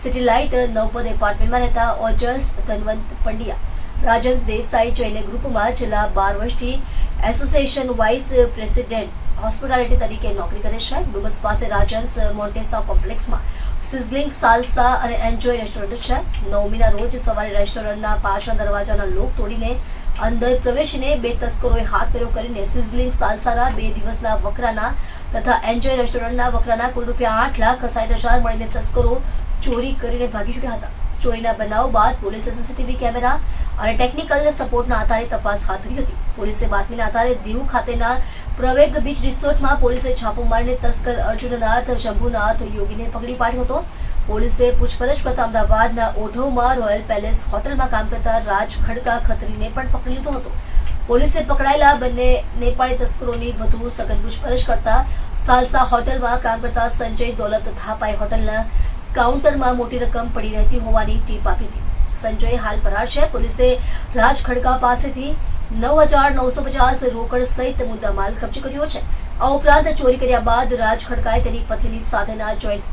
City light 9 એપાર્ટમેન્ટમાં રહેતા ઓજસ ધનવંત પંડ્યા રાજસ દેસાઈ જૈન ગ્રુપમાં છેલ્લા 12 વર્ષથી એસોસિએશન વાઇસ પ્રેસિડેન્ટ હોસ્પિટાલિટી તરીકે નોકરી કરે છે. ડુમસ પાસે રાજન્સ મોન્ટેસા કોમ્પ્લેક્સમાં સિઝલિંગ સાલ્સા અને એન્જોય રેસ્ટોરન્ટ છે. 9મીના રોજ સવારે રેસ્ટોરન્ટના પાછળના દરવાજાના લોક તોડીને અંદર પ્રવેશીને 2 તસ્કરોએ હાથફેરો કરીને સિઝલિંગ સાલ્સાના 2 દિવસના વકરાના તથા એન્જોય રેસ્ટોરન્ટના વકરાના કુલ ₹8,60,000 મળીને તસ્કરો ચોરી કરીને ભાગી છૂટ્યા હતા. ચોરીના બનાવ બાદ પોલીસે સીસીટીવી કેમેરા અને ટેકનિકલ સપોર્ટના આધારે તપાસ હાથ ધરી હતી. પોલીસે બાતમીના આધારે દીવ ખાતેના પ્રવેગ બીચ રિસોર્ટમાં પોલીસે છાપો મારીને તસ્કર અર્જુનનાથ શંભુનાથ યોગીને પકડી પાડ્યો હતો. પોલીસે પૂછપરછ કરતા અમદાવાદના ઓઢવમાં રોયલ પેલેસ હોટલમાં કામ કરતા રાજ ખડકા ખત્રીને પણ પકડી લીધો હતો. પોલીસે પકડાયેલા બંને નેપાળી તસ્કરોની વધુ સઘન પૂછપરછ કરતા સાલસા હોટલમાં કામ કરતા સંજય દોલત થાપાએ હોટલના કાઉન્ટરમાં મોટી રકમ પડી રહેતી હોવાની ટીપ આપી હતી. સંજય હાલ ફરાર છે. પોલીસે રાજ ખડકા પાસેથી 9,950 રોકડ સહિત મુદ્દામાલ કબજે કર્યો છે. આ ઉપરાંત ચોરી કર્યા બાદ રાજ ખડકાએ તેની પત્નીની સાથેના જોઈન્ટ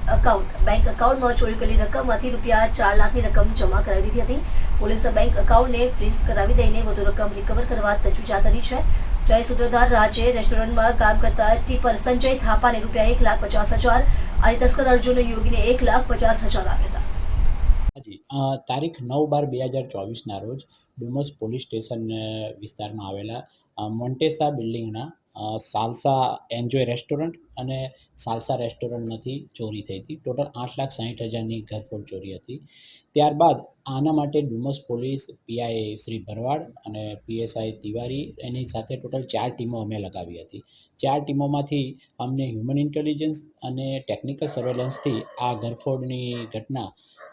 બેંક એકાઉન્ટમાં ચોરી કરેલી રકમમાંથી ₹4 લાખની રકમ જમા કરાવી દીધી હતી. પોલીસે બેંક એકાઉન્ટને ફ્રીઝ કરાવી દઈને વધુ રકમ રિકવર કરવા તજવીજ હાથ ધરી છે. જય સૂત્રધાર રાજે રેસ્ટોરન્ટમાં કામ કરતા ટીપર સંજય થાપાને ₹1,50,000 અને તસ્કર અર્જુન યોગીને ₹1,50,000 આપ્યા હતા. તારીખ 9/12/2024ના રોજ ડુમસ પોલીસ સ્ટેશન વિસ્તારમાં આવેલા મોન્ટેસા બિલ્ડિંગના સાલસા એન્જોય રેસ્ટોરન્ટ અને સાલસા રેસ્ટોરન્ટમાંથી ચોરી થઈ હતી. ટોટલ ₹8,60,000ની ઘરફોડ ચોરી હતી. ત્યારબાદ આના માટે ડુમસ પોલીસ પીઆઈ શ્રી ભરવાડ અને પીએસઆઈ તિવારી એની સાથે ટોટલ 4 ટીમો અમે લગાવી હતી. 4 ટીમોમાંથી અમને હ્યુમન ઇન્ટેલિજન્સ અને ટેકનિકલ સર્વેલન્સથી આ ઘરફોડની ઘટના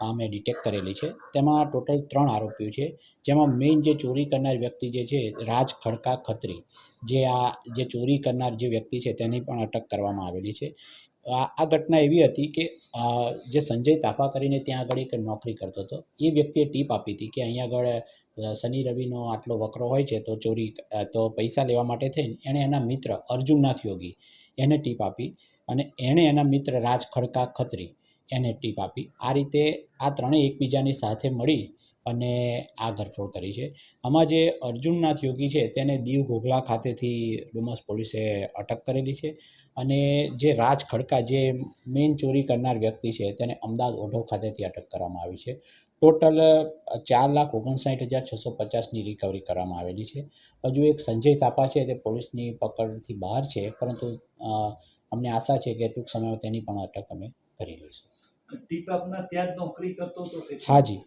અમે ડિટેક્ટ કરેલી છે. તેમાં ટોટલ 3 આરોપીઓ છે, જેમાં મેઇન જે ચોરી કરનાર વ્યક્તિ જે છે રાજ ખડકા ખત્રી, જે ચોરી કરનાર જે વ્યક્તિ છે તેની પણ અટક કરવામાં આવેલી છે. આ ઘટના એવી હતી કે જે સંજય તાપા કરીને ત્યાં આગળ એક નોકરી કરતો હતો. એ વ્યક્તિએ ટીપ આપી હતી કે અહીંયા આગળ શનિ રવિનો આટલો વકરો હોય છે તો પૈસા લેવા માટે થઈને એણે એના મિત્ર અર્જુનનાથ યોગી એને ટીપ આપી અને એણે એના મિત્ર રાજ ખડકા ખત્રી એને ટીપ આપી. આ રીતે આ ત્રણેય એકબીજાની સાથે મળી અને આ ઘરફોડ કરી છે. આમાં જે અર્જુનનાથ યોગી છે તેને દીવ ઘોઘલા ખાતેથી ડુમસ પોલીસે અટક કરેલી છે અને જે રાજ ખડકા જે મેઇન ચોરી કરનાર વ્યક્તિ છે તેને અમદાવાદ ઓઢવ ખાતેથી અટક કરવામાં આવી છે. ટોટલ ₹4,59,650ની રિકવરી કરવામાં આવેલી છે. હજુ એક સંજય તાપા છે તે પોલીસની પકડથી બહાર છે, પરંતુ અમને આશા છે કે ટૂંક સમયમાં તેની પણ અટક અમે કરી લઈશું. ટીપ આપનાર ત્યાં જ નોકરી કરતો હતો? હાજી,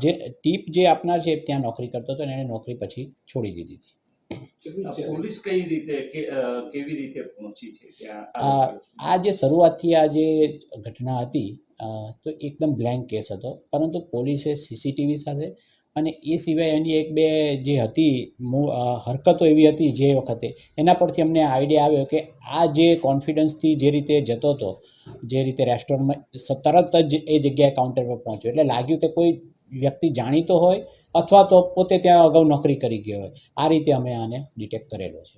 જે ટીપ જે આપનાર છે ત્યાં નોકરી કરતો હતો અને એને નોકરી પછી છોડી દીધી હતી. પોલીસ કેવી રીતે પહોંચી છે ત્યાં? આ જે શરૂઆતથી આ જે ઘટના હતી તો એકદમ બ્લેન્ક કેસ હતો, પરંતુ પોલીસે સીસીટીવી સાથે અને એ સિવાય એની એક બે જે હતી હરકતો એવી હતી જે વખતે એના પરથી અમને આઈડિયા આવ્યો કે આ જે કોન્ફિડન્સથી જે રીતે જતો હતો, જે રીતે રેસ્ટોરન્ટમાં તરત જ એ જગ્યાએ કાઉન્ટર પર પહોંચ્યો, એટલે લાગ્યું કે કોઈ વ્યક્તિ જાણીતો હોય અથવા તો પોતે ત્યાં અગાઉ નોકરી કરી ગયો હોય. આ રીતે અમે આને ડિટેક્ટ કરેલો છે.